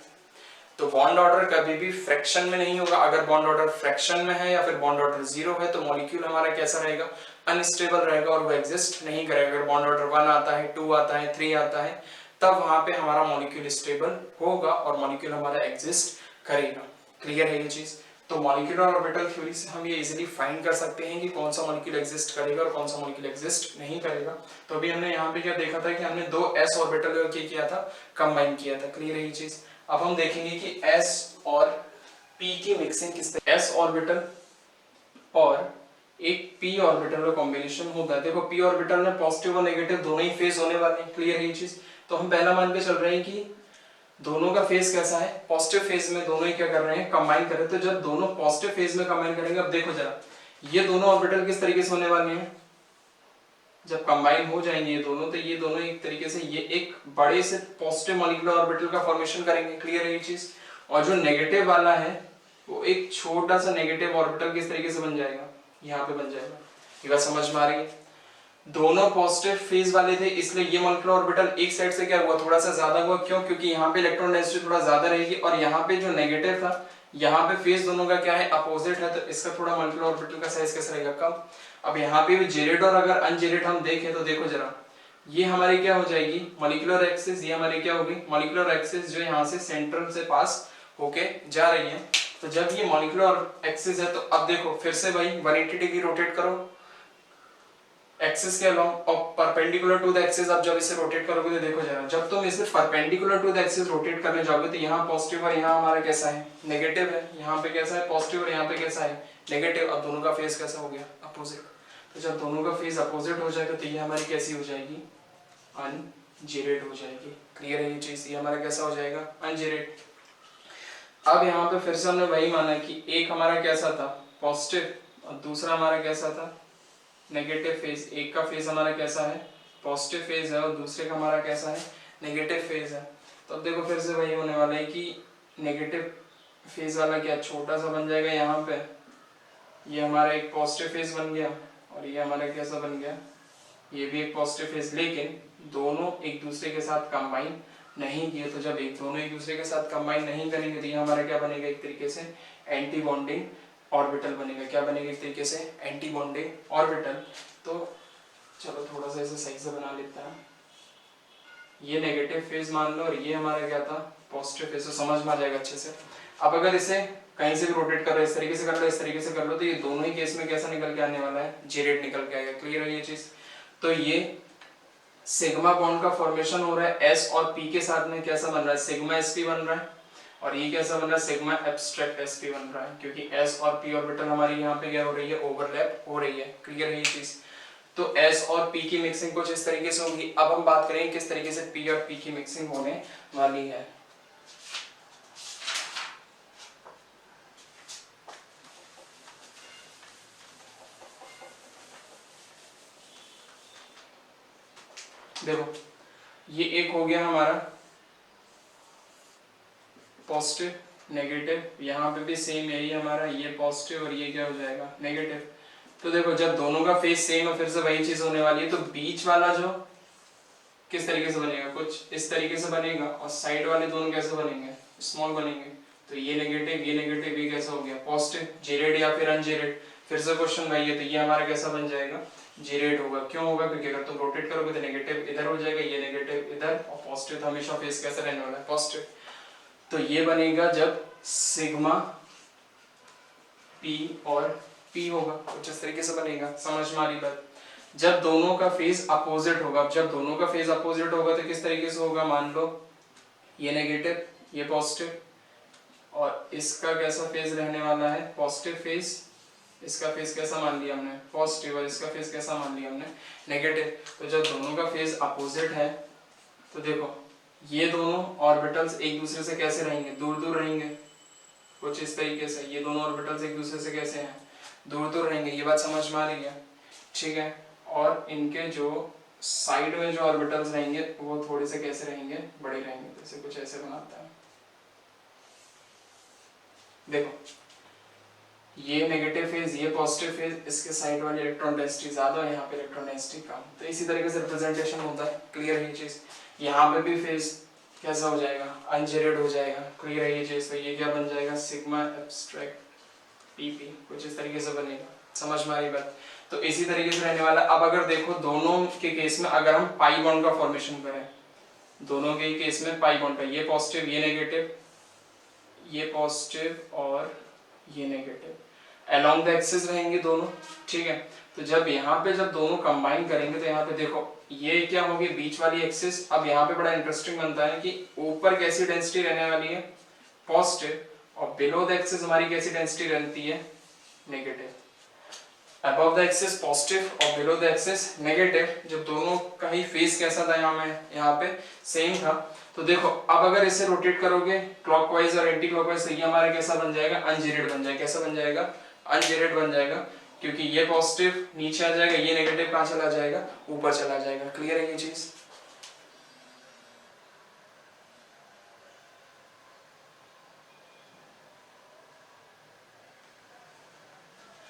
तो बॉन्ड ऑर्डर कभी भी फ्रैक्शन में नहीं होगा। अगर बॉन्ड ऑर्डर फ्रैक्शन में है या फिर बॉन्ड ऑर्डर 0 है तो मॉलिक्यूल हमारा कैसा रहेगा, अनस्टेबल रहेगा और वो एग्जिस्ट नहीं करेगा। अगर बॉन्ड ऑर्डर 1 आता है, 2 आता है, 3 आता है, तब वहां पे हमारा मॉलिक्यूल स्टेबल होगा और मॉलिक्यूल हमारा एग्जिस्ट करेगा। क्लियर है ये चीज। तो मॉलिक्यूलर ऑर्बिटल थ्योरी से हम ये इजीली फाइंड कर सकते हैं कि कौन सा मॉलिक्यूल एग्जिस्ट करेगा और कौन सा मॉलिक्यूल एग्जिस्ट नहीं करेगा। तो अभी हमने यहाँ पे क्या देखा था कि हमने 2 s ऑर्बिटल को क्या किया था, कंबाइन किया था। क्लियर है ये चीज। अब हम देखेंगे कि s और p की मिक्सिंग किस तरह, s ऑर्बिटल और एक p ऑर्बिटल का कॉम्बिनेशन होगा। देखो p ऑर्बिटल में पॉजिटिव और नेगेटिव दोनों ही फेज होने वाले हैं। क्लियर है ये चीज। तो हम पहला मान के चल रहे हैं कि दोनों का फेज कैसा है, पॉजिटिव फेज में दोनों ही क्या कर रहे हैं, कंबाइन कर रहे हैं। तो जब दोनों पॉजिटिव फेज में कंबाइन करेंगे, अब देखो जरा, ये दोनों ऑर्बिटल किस तरीके से होने वाले हैं, जब कंबाइन हो जाएंगे ये दोनों, तो ये दोनों एक तरीके से ये एक बड़े से पॉजिटिव मॉलिक्यूलर ऑर्बिटल का फॉर्मेशन करेंगे। क्लियर है ये चीज। और जो नेगेटिव वाला है वो एक छोटा सा नेगेटिव ऑर्बिटल किस तरीके से बन जाएगा, यहाँ पे बन जाएगा। ये बात समझ में आ रही है। दोनों पॉजिटिव फेज वाले थे, इसलिए ये मॉलिक्यूलर ऑर्बिटल एक साइड से क्या हुआ, थोड़ा सा ज्यादा हुआ। क्यों, क्योंकि यहाँ पे इलेक्ट्रॉन डेंसिटी थोड़ा ज्यादा रहेगी और यहाँ पे जो नेगेटिव था, यहाँ पे फेज दोनों का क्या है, अपोजिट है, तो इसका थोड़ा मॉलिक्यूलर ऑर्बिटल का साइज कैसा रहेगा, कम। अब यहाँ पे भी जेरेड और अगर अनजेरेड हम देखें तो देखो जरा, ये हमारी क्या हो जाएगी, मॉलिक्यूलर एक्सिस, ये हमारी क्या होगी, मॉलिक्यूलर एक्सिस जो यहाँ से सेंट्रल से पास होके जा रही है। तो जब ये मॉलिक्यूलर एक्सिस है तो अब देखो फिर से भाई 180 डिग्री रोटेट करो एक्सिस के अलोंग और परपेंडिकुलर टू द एक्सिस। अब जब इसे रोटेट करोगे तो देखो जरा, जब तुम इसे perpendicular to the axis rotate करने जाओगे तो यहाँ पॉजिटिव और यहाँ हमारा कैसा है, नेगेटिव है। यहाँ पे कैसा है, पॉजिटिव, और यहाँ पे कैसा है, नेगेटिव। अब दोनों का फेज कैसा हो गया, अपोजिट। तो जब दोनों का फेज अपोजिट हो जाएगा तो ये हमारी कैसी हो जाएगी, अनजेरेड हो जाएगी। क्लियर है ये चीज। ये हमारा कैसा हो जाएगा, अनजेरेड। अब यहाँ पे फिर से हमने वही माना कि एक हमारा कैसा था, पॉजिटिव, और दूसरा हमारा कैसा था, नेगेटिव फेज। एक का फेज हमारा कैसा है, पॉजिटिव फेज है, और दूसरे का हमारा कैसा है, नेगेटिव फेज है। तो अब देखो फिर से वही होने वाला है कि नेगेटिव फेज वाला क्या छोटा सा बन जाएगा यहाँ पे, ये हमारा एक पॉजिटिव फेज बन गया, और ये हमारा कैसा बन गया, ये भी एक पॉजिटिव फेज। लेकिन दोनों एक दूसरे के साथ कंबाइन नहीं किए। तो जब दोनों एक दूसरे के साथ कंबाइन नहीं करेंगे तो ये हमारा क्या बनेगा, एक तरीके से एंटी बॉन्डिंग ऑर्बिटल बनेगा। क्या बनेगा, एक तरीके से एंटी बॉन्डिंग ऑर्बिटल। तो चलो थोड़ा सा इसे सही से बना लेता है। ये नेगेटिव फेज मान लो और ये हमारा क्या था, पॉजिटिव फेज। तो समझ में आ जाएगा अच्छे से। अब अगर इसे कहीं से भी रोटेट कर लो, इस तरीके से कर लो, इस तरीके से कर लो, तो ये दोनों ही केस में कैसा निकल के आने वाला है, जेरेड निकल के आएगा। क्लियर है ये चीज। तो ये सिग्मा बॉन्ड का फॉर्मेशन हो रहा है s और p के साथ में, कैसा बन रहा है, सिग्मा sp बन रहा है। और ये कैसा बन रहा है, सिग्मा एब्स्ट्रैक्ट sp बन रहा है, क्योंकि s और p ऑर्बिटल हमारी यहाँ पे क्या हो रही है, ओवरलैप हो रही है। क्लियर है ये चीज। तो s और p की मिक्सिंग कुछ इस तरीके से होगी। अब हम बात करेंगे किस तरीके से p और p की मिक्सिंग होने वाली है। देखो ये एक हो गया हमारा पॉजिटिव नेगेटिव, यहाँ पे भी सेम यही हमारा, ये पॉजिटिव और ये क्या हो जाएगा नेगेटिव। तो देखो जब दोनों का फेस सेम है फिर से वही चीज होने वाली है, तो बीच वाला जो किस तरीके से बनेगा, कुछ इस तरीके से बनेगा, और साइड वाले दोनों कैसे बनेंगे, स्मॉल बनेंगे। तो ये नेगेटिव ये कैसा हो गया पॉजिटिव, जेरेड या फिर अनजेरेड। फिर से क्वेश्चन वही है, तो ये हमारा कैसा बन जाएगा जेरेड होगा। क्यों होगा, क्योंकि अगर तुम रोटेट करोगे तो नेगेटिव इधर हो जाएगा, ये नेगेटिव इधर, और पॉजिटिव तो हमेशा फेस कैसा रहने वाला है पॉजिटिव। तो ये बनेगा जब सिग्मा पी और पी होगा, कुछ इस तरीके से बनेगा। समझ में आ रही बात। जब दोनों का फेज अपोजिट होगा, जब दोनों का फेज अपोजिट होगा तो किस तरीके से होगा, मान लो ये नेगेटिव ये पॉजिटिव, और इसका कैसा फेज रहने वाला है पॉजिटिव फेज, इसका फेज कैसा मान लिया हमने पॉजिटिव, और इसका फेज कैसा मान लिया हमने नेगेटिव। तो जब दोनों का फेज अपोजिट है तो देखो ये दोनों ऑर्बिटल्स एक दूसरे से कैसे रहेंगे, दूर दूर रहेंगे, कुछ इस तरीके से। ये दोनों ऑर्बिटल्स एक दूसरे से कैसे हैं, दूर दूर रहेंगे। ये बात समझ में आ रही है, ठीक है। और इनके जो साइड में जो ऑर्बिटल्स रहेंगे वो थोड़े से कैसे रहेंगे, बड़े रहेंगे। जैसे कुछ ऐसे बनाता है, देखो ये नेगेटिव फेज ये पॉजिटिव फेज, इसके साइड वाली इलेक्ट्रॉन डेंसिटी ज्यादा है, यहाँ पे इलेक्ट्रॉन डेंसिटी कम। तो इसी तरीके से रिप्रेजेंटेशन होता है। क्लियर है ये चीज। यहाँ पे भी फेज कैसा हो जाएगा अनजेरेड हो जाएगा। क्लियर है ये चीज। तो ये क्या बन जाएगा सिग्मा एब्स्ट्रैक्ट पीपी, कुछ इस तरीके से बनेगा। समझ में आ रही बात। तो इसी तरीके से रहने वाला। अब अगर देखो दोनों के केस में अगर हम पाई बॉन्ड का फॉर्मेशन करें, दोनों के केस में पाई बॉन्ड का, ये पॉजिटिव ये नेगेटिव, ये पॉजिटिव और ये नेगेटिव, अलोंग द एक्सिस रहेंगे दोनों, ठीक है। तो जब यहाँ पे जब दोनों कंबाइन करेंगे तो यहाँ पे देखो ये क्या होगी बीच वाली एक्सिस। अब यहाँ पे बड़ा इंटरेस्टिंग बनता है कि ऊपर कैसी डेंसिटी रहने वाली है पॉजिटिव, और बिलो द एक्सिस हमारी कैसी डेंसिटी रहती है negative. Above the axis positive और बिलो द एक्सिस नेगेटिव। जब दोनों का ही फेस कैसा था यहाँ पे सेम था। तो देखो अब अगर इसे रोटेट करोगे क्लॉकवाइज और एंटी क्लॉकवाइज, तो ये हमारा कैसा बन जाएगा अनजेरेड बन जाएगा। कैसा बन जाएगा अनजेरेड बन जाएगा, क्योंकि ये पॉजिटिव नीचे आ जाएगा, ये नेगेटिव कहाँ चला जाएगा ऊपर चला जाएगा। क्लियर है ये चीज।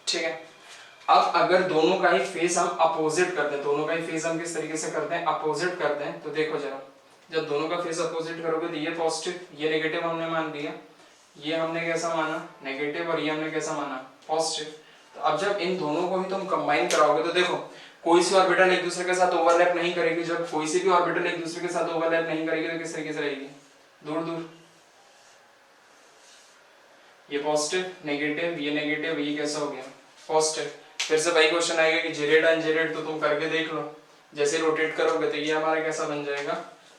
ठीक है। अब अगर दोनों का ही फेस हम अपोजिट करते हैं, दोनों का ही फेस हम किस तरीके से करते हैं अपोजिट करते हैं। तो देखो जरा जब दोनों का फेस अपोजिट करोगे तो ये पॉजिटिव ये नेगेटिव हमने मान दिया, ये हमने कैसा माना नेगेटिव, और ये हमने कैसा माना पॉजिटिव। तो अब जब इन दोनों को ही तुम कंबाइन कराओगे तो देखो कोई सी ऑर्बिटल एक दूसरे के साथ ओवरलैप नहीं करेगी। जब कोई सी भी ऑर्बिटल एक दूसरे के साथ ओवरलैप नहीं करेगी तो किस तरीके से रहेगी दूर दूर। ये पॉजिटिव नेगेटिव ये कैसा हो गया पॉजिटिव। फिर से वही क्वेश्चन आएगा कि जेरेड अनजेरेड, तो तुम करके देख लो। जैसे रोटेट करोगे तो ये हमारा कैसा बन जाएगा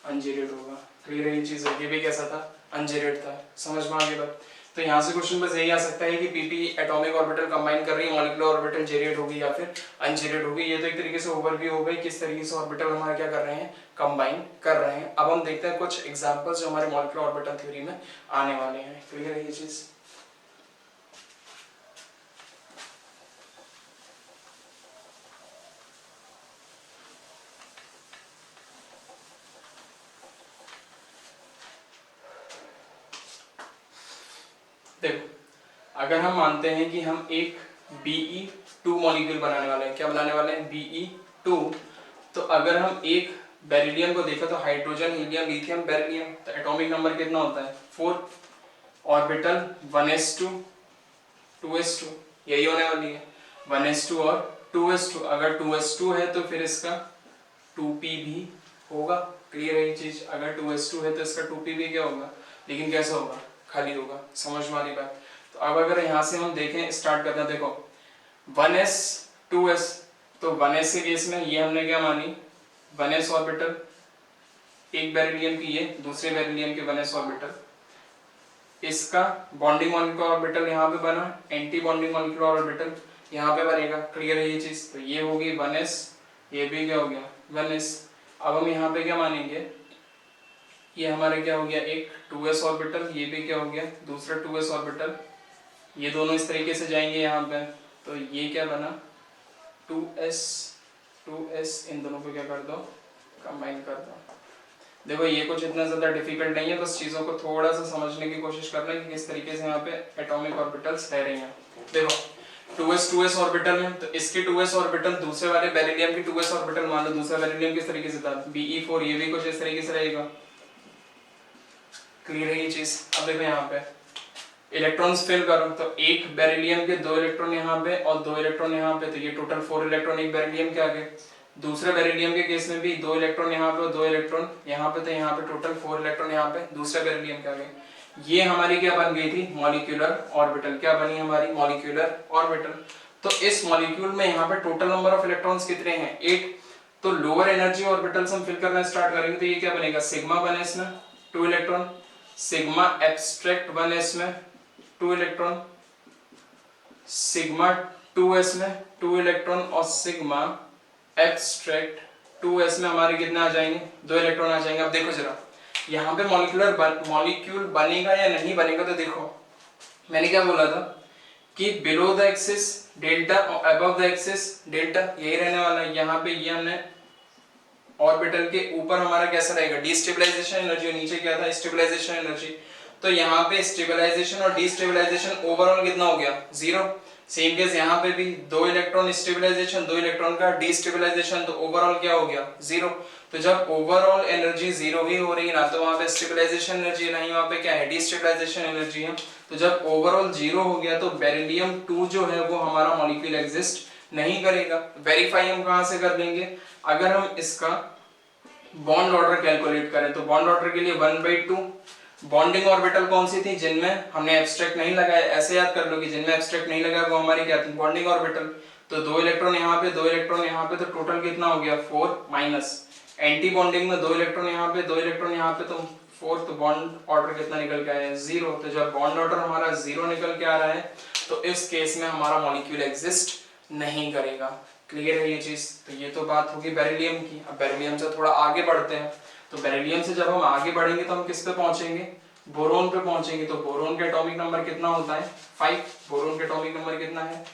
अनजेरेड होगा। क्लियर है ये चीज। ये भी कैसा था अनजेरेड था। समझ में आ गई बात। तो यहाँ से क्वेश्चन बस यही आ सकता है कि पीपी एटॉमिक ऑर्बिटल कंबाइन कर रही है, मॉलिक्यूलर ऑर्बिटल जेरेड होगी या फिर अनजेरेड होगी। ये तो एक तरीके से ओवरव्यू हो गई किस तरीके से ऑर्बिटल हमारा क्या कर रहे हैं कंबाइन कर रहे हैं। अब हम देखते हैं कुछ एग्जांपल्स जो हमारे मॉलिक्यूलर ऑर्बिटल थ्योरी में आने वाले हैं। क्लियर है ये चीज। देखो अगर हम मानते हैं कि हम एक Be2 मॉलिक्यूल बनाने वाले हैं, क्या बनाने वाले हैं Be2। तो अगर हम एक बेरिलियम को देखा तो हाइड्रोजन हीलियम लिथियम बेरिलियम, तो एटॉमिक नंबर कितना होता है 4, ऑर्बिटल 1s2 2s2, यही होने वाली है 1s2 और 2s2। अगर 2s2 है तो फिर इसका 2p भी होगा। क्लियर है ये चीज। अगर 2s2 है तो इसका 2p भी क्या होगा, लेकिन कैसा होगा खाली होगा। समझ में आ रही बात। तो अब अगर यहाँ से हम देखें स्टार्ट करते हैं, देखो 1s 2s, तो 1s के केस में ये हमने क्या मानी 1s ऑर्बिटल, एक बेरिलियम की ये दूसरे बेरिलियम के 1s ऑर्बिटल, इसका बॉन्डिंग मॉलिक्यूलर ऑर्बिटल यहाँ पे बना, एंटी बॉन्डिंग मॉलिक्यूलर ऑर्बिटल यहाँ पे बनेगा। क्लियर है ये चीज। तो ये होगी 1s, ये भी क्या हो गया 1s। अब हम यहाँ पे क्या मानेंगे, ये हमारा क्या हो गया एक 2s ऑर्बिटल, ये भी क्या हो गया दूसरा 2s ऑर्बिटल, ये दोनों इस तरीके से जाएंगे यहाँ पे। तो ये क्या बना 2s 2s, इन दोनों को क्या कर दो कंबाइन करता हूँ। देखो ये कुछ इतना ज़्यादा डिफिकल्ट नहीं है, बस चीज़ों को थोड़ा सा समझने की कोशिश करना है कि किस तरीके से यहाँ पे एटॉमिक ऑर्बिटल्स रह रही हैं। देखो 2s ऑर्बिटल है, तो इसकी 2s ऑर्बिटल दूसरे वाले बेरिलियम की 2s ऑर्बिटल मान लो, दूसरा बेरिलियम किस तरीके से था Be4, ये भी कुछ इस तरीके से रहेगा। क्लियर है ये चीज। अब देखो यहाँ पे इलेक्ट्रॉन्स फिल करो, तो एक बेरिलियम के 2 इलेक्ट्रॉन यहाँ पे और 2 इलेक्ट्रॉन यहाँ पे, तो ये टोटल 4 इलेक्ट्रॉन एक बेरिलियम के आगे। दूसरे बेरिलियम के केस में भी 2 इलेक्ट्रॉन यहाँ पे और 2 इलेक्ट्रॉन यहाँ पे, तो यहाँ पे टोटल 4 इलेक्ट्रॉन यहाँ पे दूसरे बेरिलियम के आगे। ये हमारी क्या बन गई थी, मॉलिक्यूलर ऑर्बिटल। क्या बनी हमारी, मॉलिक्यूलर ऑर्बिटल। तो इस मॉलिक्यूल में यहाँ पे टोटल नंबर ऑफ इलेक्ट्रॉन्स कितने हैं, 8। तो लोअर एनर्जी ऑर्बिटल्स हम फिल करना स्टार्ट करेंगे, तो ये क्या बनेगा, सिग्मा बने इसमें 2 इलेक्ट्रॉन, सिग्मा एब्स्ट्रैक्ट बने इसमें 2 इलेक्ट्रॉन, सिग्मा 2s में 2 इलेक्ट्रॉन और सिग्मा एब्स्ट्रैक्ट 2s में हमारे कितने आ जाएंगे, 2 इलेक्ट्रॉन आ जाएंगे। अब देखो जरा यहाँ पे मॉलिक्यूल बनेगा या नहीं बनेगा, तो देखो मैंने क्या बोला था कि बिलो द एक्सिस डेल्टा और अबव द एक्सिस डेल्टा, यही रहने वाला है। यहाँ पे ये हमने ऑर्बिटल के ऊपर हमारा कैसा रहेगा, डिस्टेबलाइजेशन एनर्जी, नीचे क्या था, स्टेबलाइजेशन एनर्जी। तो यहाँ पे स्टेबलाइजेशन और डिस्टेबलाइजेशन ओवरऑल कितना हो गया, 0। सेम केस यहाँ पे भी 2 इलेक्ट्रॉन स्टेबलाइजेशन, 2 इलेक्ट्रॉन का डिस्टेबलाइजेशन, तो ओवरऑल क्या हो गया, 0। तो जब ओवरऑल एनर्जी 0 ही हो रही है ना, तो वहां पे स्टेबलाइजेशन एनर्जी नहीं, वहां पे क्या है, डिस्टेबलाइजेशन एनर्जी है। तो जब ओवरऑल 0 हो गया तो बेरिलियम 2 जो है वो हमारा मॉलिक्यूल एग्जिस्ट नहीं करेगा। वेरीफाई हम कहां से कर लेंगे, अगर हम इसका बॉन्ड ऑर्डर कैलकुलेट करें, तो बॉन्ड ऑर्डर के लिए 1/2 बॉन्डिंग ऑर्बिटल कौन सी थी, जिनमें हमने एब्स्ट्रैक्ट नहीं लगाया, ऐसे याद कर लो कि जिनमें एब्स्ट्रैक्ट नहीं लगाया वो हमारी क्या थी, बॉन्डिंग ऑर्बिटल। तो 2 इलेक्ट्रॉन यहाँ पे, 2 इलेक्ट्रॉन यहाँ पे, तो टोटल कितना हो गया 4 माइनस एंटी बॉन्डिंग में 2 इलेक्ट्रॉन यहाँ पे, 2 इलेक्ट्रॉन यहाँ पे, तो 4, तो बॉन्ड ऑर्डर कितना निकल के आया है, 0। तो जब बॉन्ड ऑर्डर हमारा 0 निकल के आ रहा है, तो इस केस में हमारा मॉलिक्यूल एग्जिस्ट नहीं करेगा। क्लियर है ये चीज। तो ये तो बात होगी बेरिलियम की। अब बेरिलियम से थोड़ा आगे बढ़ते हैं, तो बेरिलियम से जब हम आगे बढ़ेंगे तो हम किस पे पहुंचेंगे, बोरोन पे पहुंचेंगे। तो बोरोन का एटॉमिक नंबर कितना होता है, 5। बोरोन का एटॉमिक नंबर कितना है,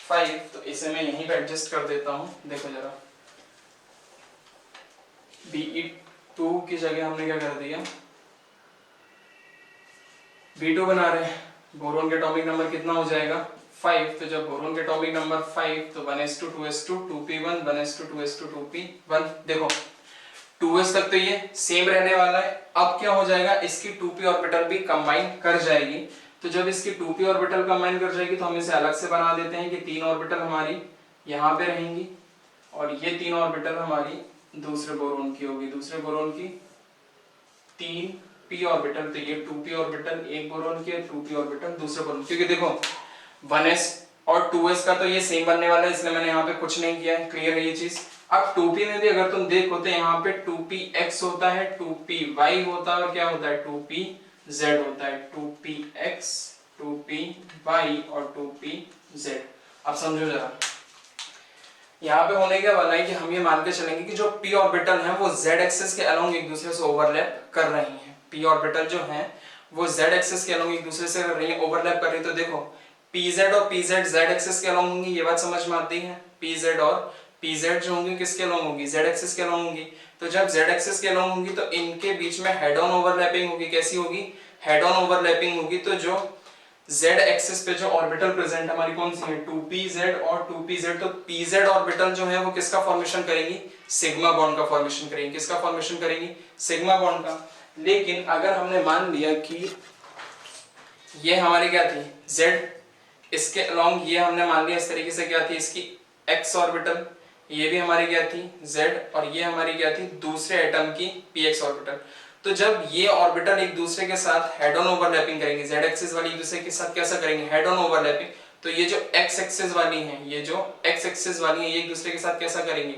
5। तो इसे मैं यहीं पे एडजस्ट कर देता हूं। देखो जरा Be2 की जगह हमने क्या कर दिया, B2 बना रहे हैं। बोरोन का एटॉमिक नंबर कितना हो जाएगा, 5। तो जब बोरोन का एटॉमिक नंबर 5, तो 1s2 2s2 2p1 1s2 2s2 2p1। देखो 2s तक तो ये सेम रहने वाला है। अब क्या हो जाएगा, इसकी 2p ऑर्बिटल भी कंबाइन कर जाएगी। तो जब इसकी 2p ऑर्बिटल कंबाइन कर जाएगी, तो हम इसे अलग से बना देते हैं कि 3 ऑर्बिटल हमारी यहाँ पे रहेंगी और ये 3 ऑर्बिटल हमारी दूसरे बोरोन की होगी, दूसरे बोरोन की 3p ऑर्बिटल। तो ये 2p ऑर्बिटल एक बोरोन की, 2p ऑर्बिटल दूसरे बोरोन, क्योंकि देखो 1s और 2s का तो ये सेम बनने वाला है, इसलिए मैंने यहाँ पे कुछ नहीं किया है। क्लियर है ये चीज। अब 2p में भी अगर तुम देखो तो यहाँ पे 2px होता है, 2py होता है और क्या होता है, 2pz होता है। 2px 2py और 2pz। अब समझो जरा यहाँ पे होने क्या वाला है कि हम ये मान के चलेंगे कि जो p ऑर्बिटल हैं वो z एक्सिस के अलोंग एक दूसरे से ओवरलैप कर रही हैं। p ऑर्बिटल जो हैं वो z एक्सिस के अलोंग एक दूसरे से कर रही हैं, ओवरलैप कर रही है। तो देखो pz और pz z एक्सिस के अलोंग होंगी, ये बात समझ में आती है। pz और pz जो होंगी किसके अलोंग होंगी, z एक्सिस के अलोंग होंगी। तो जब z एक्सिस के अलोंग होंगी तो इनके बीच में हेड ऑन ओवरलैपिंग होगी। कैसी होगी, हेड ऑन ओवरलैपिंग होगी। तो जो z एक्सिस पे जो ऑर्बिटल प्रेजेंट हमारी कौन सी है, 2pz और 2pz। तो pz ऑर्बिटल जो है वो किसका फॉर्मेशन करेंगी, सिग्मा बॉन्ड का फॉर्मेशन करेंगी। किसका फॉर्मेशन करेंगी, सिग्मा बॉन्ड का। लेकिन अगर हमने मान लिया कि ये हमारी क्या थी, z, इसके अलोंग ये हमने मान लिया इस तरीके से क्या थी, इसकी x ऑर्बिटल, ये भी हमारी क्या थी z, और ये हमारी क्या थी दूसरे एटम की px ऑर्बिटल। तो जब ये ऑर्बिटल एक दूसरे के साथ हेड ऑन ओवरलैपिंग करेंगे, z एक्सिस वाली एक दूसरे के साथ कैसा करेंगे, हेड ऑन ओवरलैपिंग। तो ये जो x एक्सिस वाली हैं, ये जो x एक्सिस वाली हैं, ये एक दूसरे के साथ कैसा करेंगे,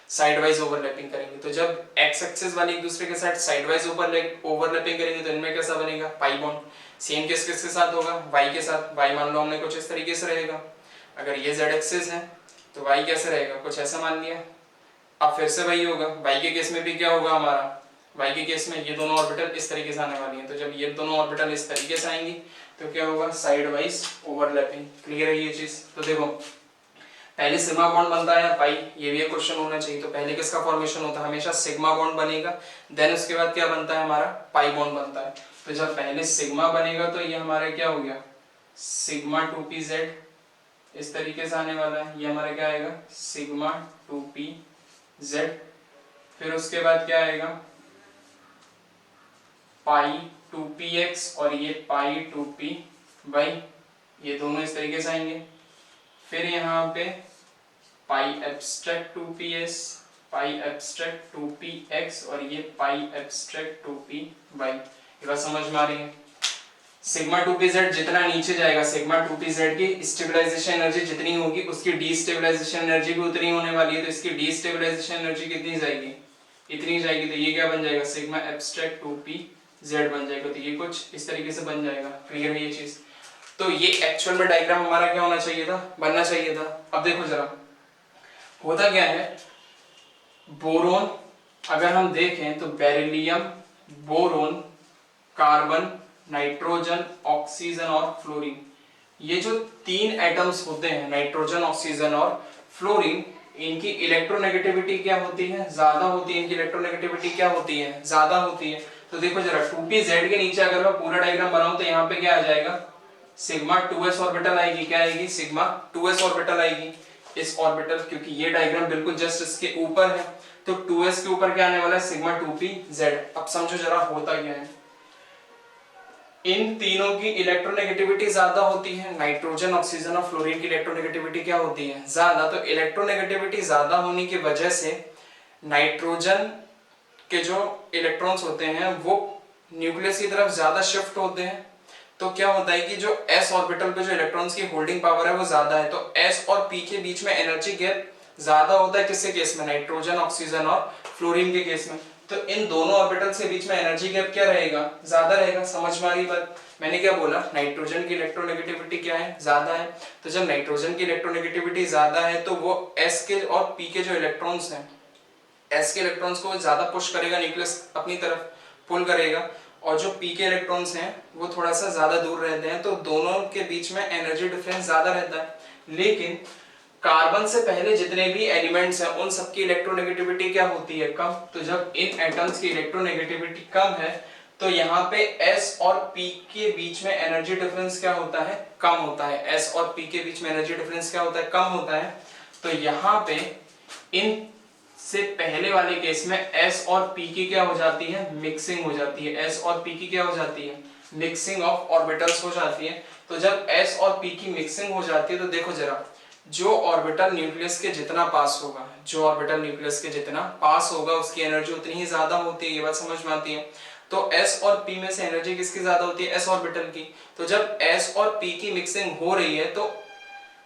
साइडवाइज ओवरलैपिंग करेंगे। तो जब x एक्सिस वाली एक दूसरे के साथ साइडवाइज ओवरलैपिंग करेंगे तो इनमें कैसा बनेगा, पाई बॉन्ड। सेम केस किसके साथ होगा, y के साथ। y मान लो हमने कुछ इस तरीके से रहेगा। अगर ये z एक्सिस है तो y कैसे रहेगा, कुछ ऐसा मान लिया। अब फिर से वही होगा, y के केस में भी क्या होगा हमारा, y के केस में ये दोनों ऑर्बिटल इस तरीके से आने वाली हैं। तो जब ये दोनों ऑर्बिटल इस तरीके से आएंगी तो क्या होगा, साइड वाइज ओवरलैपिंग। क्लियर है ये चीज। तो देखो पहले सिग्मा बॉन्ड बनता है या पाई, ये भी एक क्वेश्चन होना चाहिए। तो पहले किसका फॉर्मेशन होता है, हमेशा सिग्मा बॉन्ड बनेगा, देन उसके बाद क्या बनता है हमारा, पाई बॉन्ड बनता है। तो जब पहले सिग्मा बनेगा तो ये हमारा क्या हो गया, सिग्मा 2pz, इस तरीके से आने वाला है, ये हमारा क्या आएगा, सिग्मा 2pz। फिर उसके बाद क्या आएगा, पाई 2px और ये पाई 2py, ये दोनों इस तरीके से आएंगे। फिर यहाँ पे पाई एब्स्ट्रैक्ट 2ps, पाई एब्स्ट्रैक्ट 2px और ये पाई एब्स्ट्रैक्ट 2py। ये बात समझ में आ रही है। सिग्मा 2pz जितना नीचे जाएगा, सिग्मा 2pz की स्टेबलाइजेशन एनर्जी जितनी होगी उसकी डीस्टेबलाइजेशन एनर्जी भी उतनी होने वाली है। तो इसकी डीस्टेबलाइजेशन एनर्जी कितनी जाएगी, इतनी जाएगी। तो ये क्या बन जाएगा, सिग्मा एब्स्ट्रैक्ट 2pz बन जाएगा। तो ये कुछ इस तरीके से बन जाएगा। क्लियर है ये चीज। तो ये एक्चुअल में डायग्राम हमारा क्या होना चाहिए था, बनना चाहिए था। अब देखो जरा होता क्या है, बोरोन अगर हम देखें तो beryllium, boron, carbon, nitrogen, oxygen और फ्लोरीन, ये जो तीन एटम्स होते हैं, नाइट्रोजन, ऑक्सीजन और फ्लोरीन, इनकी इलेक्ट्रोनेगेटिविटी क्या होती है, ज्यादा होती है। इनकी इलेक्ट्रोनेगेटिविटी क्या होती है, ज्यादा होती है। तो देखो जरा 2pz के नीचे अगर मैं पूरा डायग्राम बनाऊं तो यहाँ पे क्या आ जाएगा, सिग्मा 2s ऑर्बिटल आएगी। क्या आएगी, सिग्मा 2s ऑर्बिटल आएगी। इस ऑर्बिटल, क्योंकि ये डायग्राम बिल्कुल जस्ट इसके ऊपर है, तो 2s के ऊपर क्या आने वाला है, सिग्मा 2pz। अब समझो जरा होता क्या है, इन तीनों की इलेक्ट्रोनेगेटिविटी ज्यादा होती है। नाइट्रोजन, ऑक्सीजन और फ्लोरीन की इलेक्ट्रोनेगेटिविटी क्या होती है, ज्यादा। तो इलेक्ट्रोनेगेटिविटी ज्यादा होने की वजह से नाइट्रोजन के जो इलेक्ट्रॉन्स होते हैं वो न्यूक्लियस की तरफ ज्यादा शिफ्ट होते हैं। तो क्या होता है कि जो s ऑर्बिटल पे जो इलेक्ट्रॉन्स की होल्डिंग पावर है वो ज्यादा है। तो s और p के बीच में एनर्जी गैप ज्यादा होता है। किसके केस में, नाइट्रोजन, ऑक्सीजन और फ्लोरीन के केस में। तो इन दोनों ऑर्बिटल्स के बीच में एनर्जी गैप क्या रहेगा, ज्यादा रहेगा। समझ में आ रही बात। मैंने क्या बोला, नाइट्रोजन की इलेक्ट्रोनेगेटिविटी क्या है, ज्यादा है। तो जब नाइट्रोजन की इलेक्ट्रोनेगेटिविटी ज्यादा है तो वो s के और p के जो इलेक्ट्रॉन्स हैं, s के इलेक्ट्रॉन्स को ज्यादा पुश करेगा, न्यूक्लियस अपनी तरफ पुल करेगा, और जो p के इलेक्ट्रॉन्स हैं वो थोड़ा सा ज्यादा दूर रहते हैं। तो दोनों के बीच में एनर्जी डिफरेंस ज्यादा रहता है। लेकिन कार्बन से पहले जितने भी एलिमेंट्स हैं उन सबकी इलेक्ट्रोनेगेटिविटी क्या होती है, कम। तो जब इन एटम्स की इलेक्ट्रोनेगेटिविटी कम है तो यहाँ पे s और p के बीच में एनर्जी डिफरेंस क्या होता है, कम होता है। s और p के बीच में एनर्जी डिफरेंस क्या होता है, कम होता है। तो यहाँ पे इन से पहले वाले केस में s और p की क्या हो जाती है, मिक्सिंग हो जाती है। s और p की क्या हो जाती है, मिक्सिंग ऑफ ऑर्बिटल्स हो जाती है। तो जब s और p की मिक्सिंग हो जाती है तो देखो जरा, जो ऑर्बिटल न्यूक्लियस के जितना पास होगा, जो ऑर्बिटल न्यूक्लियस के जितना पास होगा उसकी एनर्जी उतनी ही ज्यादा होती है। ये बात समझ में आती है। तो s और p में से एनर्जी किसकी ज्यादा होती है, s ऑर्बिटल की। तो जब s और p की मिक्सिंग हो रही है, तो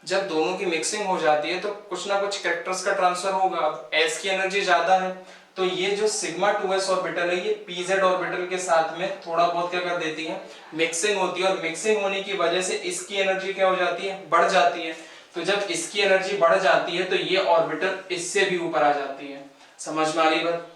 जब दोनों की मिक्सिंग हो जाती है तो कुछ ना कुछ कैरेक्टर्स का ट्रांसफर होगा। अब s की एनर्जी ज्यादा है तो ये जो सिग्मा 2s ऑर्बिटल है ये pz ऑर्बिटल के साथ में थोड़ा बहुत क्या कर देती है, मिक्सिंग होती है। और मिक्सिंग होने की वजह से इसकी एनर्जी क्या हो जाती है, बढ़ जाती है। तो जब इसकी एनर्जी बढ़ जाती है तो ये ऑर्बिटल इससे भी ऊपर आ जाती है। समझ में आ रही बात।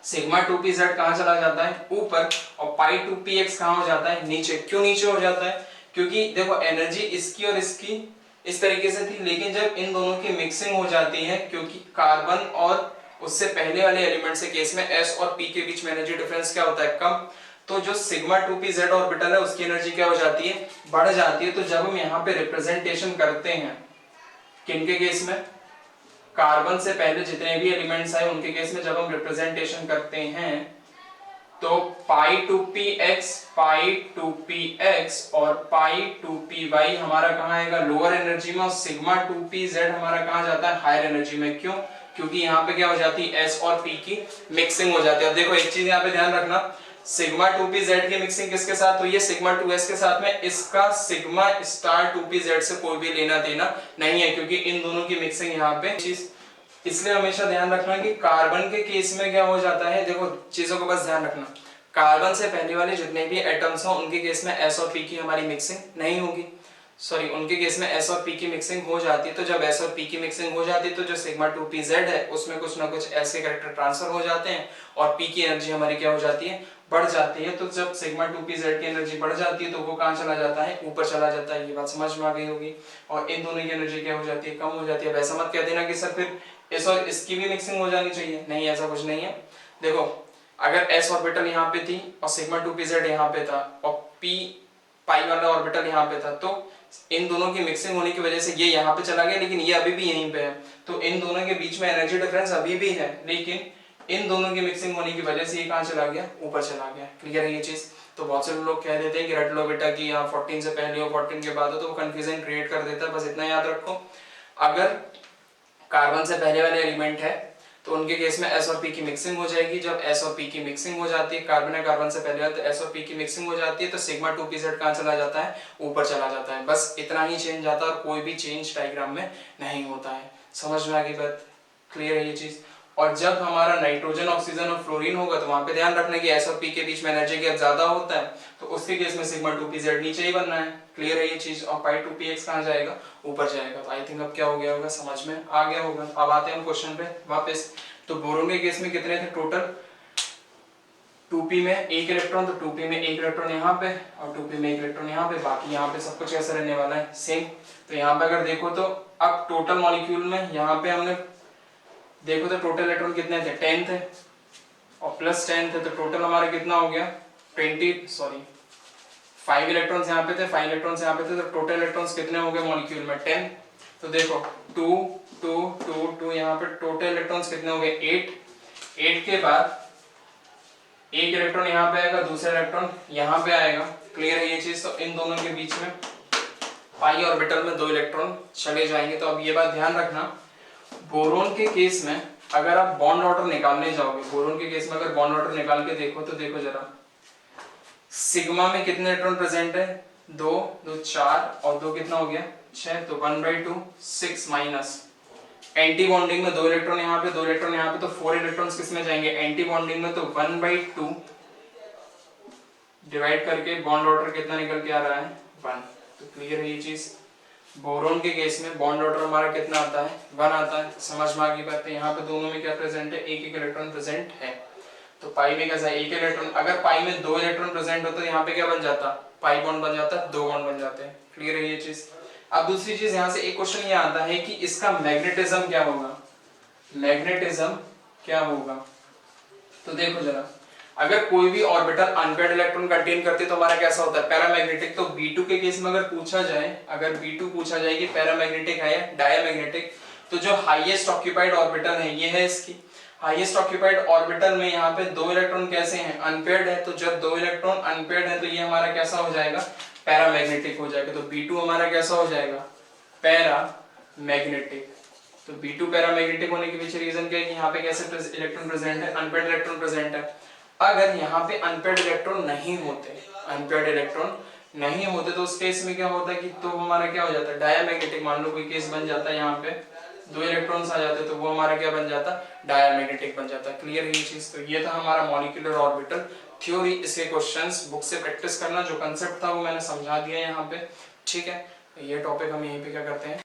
सिग्मा 2pz कहाँ चला जाता है, ऊपर, और पाई 2px कहाँ हो जाता है, नीचे। क्यों नीचे हो जाता है, क्योंकि देखो एनर्जी इसकी और इसकी इस तरीके से थी, लेकिन जब इन दोनों की मिक्सिंग हो जाती है, क्योंकि कार्बन और उससे पहले वाले एलिमेंट से केस में s और p के बीच में एनर्जी डिफरेंस क्या होता है, कम। तो जो सिग्मा 2pz ऑर्बिटल है उसकी एनर्जी क्या हो जाती है, बढ़ जाती है। तो जब हम यहाँ पे रिप्रेजेंटेशन करते हैं, किनके केस में, कार्बन से पहले जितने भी एलिमेंट्स आए उनके केस में जब हम रिप्रेजेंटेशन करते हैं तो पाई 2px, पाई 2px और पाई 2py हमारा कहाँ आएगा, लोअर एनर्जी में। और सिग्मा 2pz हमारा कहाँ जाता है, हायर एनर्जी में। क्यों, क्योंकि यहाँ पे क्या हो जाती है, s और p की मिक्सिंग हो जाती है। अब देखो एक चीज यहाँ पे ध्यान रखना, सिग्मा 2pz की मिक्सिंग किसके साथ हुई है, सिग्मा 2s के साथ में। इसका सिग्मा स्टार 2pz से कोई भी लेना देना नहीं है, क्योंकि इन दोनों की मिक्सिंग यहाँ पे चीज। इसलिए हमेशा ध्यान रखना कि कार्बन के केस में क्या हो जाता है, देखो चीजों को बस ध्यान रखना, कार्बन से पहले वाले जितने भी एटम्स हैं उनके केस में s और p की हमारी मिक्सिंग नहीं होगी। सॉरी, उनके केस में s और p की मिक्सिंग हो जाती है। तो जब s और p की मिक्सिंग हो जाती है तो जो सिग्मा 2pz है उसमें कुछ ना कुछ s के कैरेक्टर ट्रांसफर हो जाते हैं और p की एनर्जी हमारी क्या हो जाती है, बढ़ जाती है, तो जब सिग्मा 2pz की एनर्जी बढ़ जाती है तो वो कहाँ चला जाता है, ऊपर चला जाता है। ये बात समझ में आ गई होगी। और इन दोनों की एनर्जी क्या हो जाती है, कम हो जाती है। वैसा मत कह देना कि सर फिर इस और इसकी भी मिक्सिंग हो जानी चाहिए, नहीं ऐसा कुछ नहीं है। देखो अगर s ऑर्बिटल यहाँ पे थी और सिग्मा 2pz यहाँ पे था और p पाई वाला ऑर्बिटल यहाँ पे था, तो इन दोनों की मिक्सिंग होने की वजह से ये यहाँ पे चला गया, लेकिन ये अभी भी यहीं पे है। तो इन दोनों के बीच में एनर्जी डिफरेंस अभी भी है, लेकिन इन दोनों की मिक्सिंग होने की वजह से ये कहाँ चला गया, ऊपर चला गया। क्लियर है ये चीज। तो बहुत से लोग कह देते हैं कि रट लो बेटा कि यहाँ 14 से पहले हो 14 के बाद हो, तो वो कंफ्यूजन क्रिएट कर देता है। बस इतना याद रखो, अगर कार्बन से पहले वाले एलिमेंट है तो उनके केस में s और p की मिक्सिंग हो जाएगी। जब s और p की मिक्सिंग हो जाती है, कार्बन है कार्बन से पहले तो s और p की मिक्सिंग हो जाती है, तो सिग्मा 2pz कहाँ चला जाता है, ऊपर चला जाता है। बस इतना ही चेंज आता है और कोई भी चेंज डायग्राम में नहीं होता है। समझ में आ गई बात, क्लियर है ये चीज। और जब हमारा नाइट्रोजन ऑक्सीजन और फ्लोरीन होगा तो वहां पे ध्यान रखना कि s और p के बीच में एनर्जी गैप ज्यादा होता है, तो उसके केस में सिग्मा 2pz नीचे ही बनना है। क्लियर है ये चीज। और पाई 2px कहाँ जाएगा, ऊपर जाएगा। तो आई थिंक अब क्या हो गया होगा, समझ में आ गया होगा। अब आते हैं हम क्वेश्चन पे वापस। तो बोरोन के केस में कितने थे टोटल, 2p में एक इलेक्ट्रॉन, तो 2p में एक इलेक्ट्रॉन यहाँ पे और 2p में एक इलेक्ट्रॉन यहाँ पे, बाकी यहाँ पे सब कुछ कैसे रहने वाला है, सेम। तो यहाँ पे अगर देखो तो अब टोटल मॉलिक्यूल में यहाँ पे हमने देखो तो टोटल इलेक्ट्रॉन कितने थे, 10 थे और प्लस 10 थे, तो टोटल हमारा कितना हो गया 5 इलेक्ट्रॉन्स यहाँ पे थे, 5 इलेक्ट्रॉन्स यहाँ पे थे, तो टोटल इलेक्ट्रॉन्स कितने हो गए मॉलिक्यूल में 10। तो देखो 2 2 2 2 यहाँ पे टोटल इलेक्ट्रॉन्स कितने हो गए 8 के बाद एक इलेक्ट्रॉन यहाँ पे आएगा, दूसरा इलेक्ट्रॉन यहाँ पे आएगा। क्लियर है ये चीज। तो इन दोनों के बीच में पाई ऑर्बिटल में 2 इलेक्ट्रॉन चले जाएंगे। तो अब ये बात ध्यान रखना, बोरोन के केस में अगर आप बॉन्ड ऑर्डर निकालने जाओगे, बोरोन के केस में अगर बॉन्ड ऑर्डर निकाल के देखो तो देखो जरा, सिग्मा में कितने इलेक्ट्रॉन प्रेजेंट है, 2 2 4 और 2 कितना हो गया 6, तो 1/2 6 माइनस एंटी बॉन्डिंग में 2 इलेक्ट्रॉन यहाँ पे 2 इलेक्ट्रॉन यहाँ पे, तो 4 इलेक्ट्रॉन्स किस में जाएंगे एंटी बॉन्डिंग में, तो 1/2 डिवाइड करके बॉन्ड ऑर्डर कितना निकल के आ रहा है 1। तो क्लियर है ये चीज। बोरोन के केस में बॉन्ड ऑर्डर हमारा कितना आता है 1 आता है। समझ में आ गई बात है। यहाँ पे दोनों में क्या प्रेजेंट है, एक एक इलेक्ट्रॉन प्रेजेंट है। तो पाई में कैसा है, एक इलेक्ट्रॉन, अगर पाई में 2 इलेक्ट्रॉन प्रेजेंट होता तो यहाँ पे क्या बन जाता, पाई बॉन्ड बन जाता, 2 बॉन्ड बन जाते हैं। क्लियर है ये चीज। अब दूसरी चीज यहाँ से एक क्वेश्चन ये आता है कि इसका मैग्नेटिज्म क्या होगा, मैग्नेटिज्म क्या होगा। तो देखो जरा, अगर कोई भी ऑर्बिटल अनपेयर्ड इलेक्ट्रॉन कंटेन करती है तो हमारा कैसा होता है, पैरामैग्नेटिक। तो B2 के केस में अगर पूछा जाए, अगर B2 पूछा जाए कि पैरामैग्नेटिक है या डायमैग्नेटिक, तो जो हाईएस्ट ऑक्यूपाइड ऑर्बिटल है ये है इसकी। हाईएस्ट ऑक्यूपाइड ऑर्बिटल में यहाँ पे 2 इलेक्ट्रॉन कैसे हैं, अनपेयर्ड है। तो जब 2 इलेक्ट्रॉन अनपेयर्ड है तो ये हमारा कैसा हो जाएगा, पैरामैग्नेटिक हो जाएगा। तो B2 हमारा कैसा हो जाएगा, पैरामैग्नेटिक। तो B2 पैरामैग्नेटिक होने के पीछे रीजन क्या है कि यहाँ पे कैसे इलेक्ट्रॉन प्रेजेंट है, अनपेयर्ड इलेक्ट्रॉन प्रेजेंट है। अगर यहाँ पे अनपेयर्ड इलेक्ट्रॉन नहीं होते, अनपेयर्ड इलेक्ट्रॉन नहीं होते तो उस केस में क्या होता है कि तो हमारा क्या हो जाता है, डायमैग्नेटिक। मान लो कोई केस बन जाता है, यहाँ पे 2 इलेक्ट्रॉन्स आ जाते तो वो हमारा क्या बन जाता, डायमैग्नेटिक बन जाता। क्लियर है ये चीज। तो ये था हमारा मॉलिक्यूलर ऑर्बिटल थ्योरी। इसके क्वेश्चंस बुक से प्रैक्टिस करना, जो कंसेप्ट था वो मैंने समझा दिया यहाँ पे। ठीक है, ये टॉपिक हम यहीं पे क्या करते हैं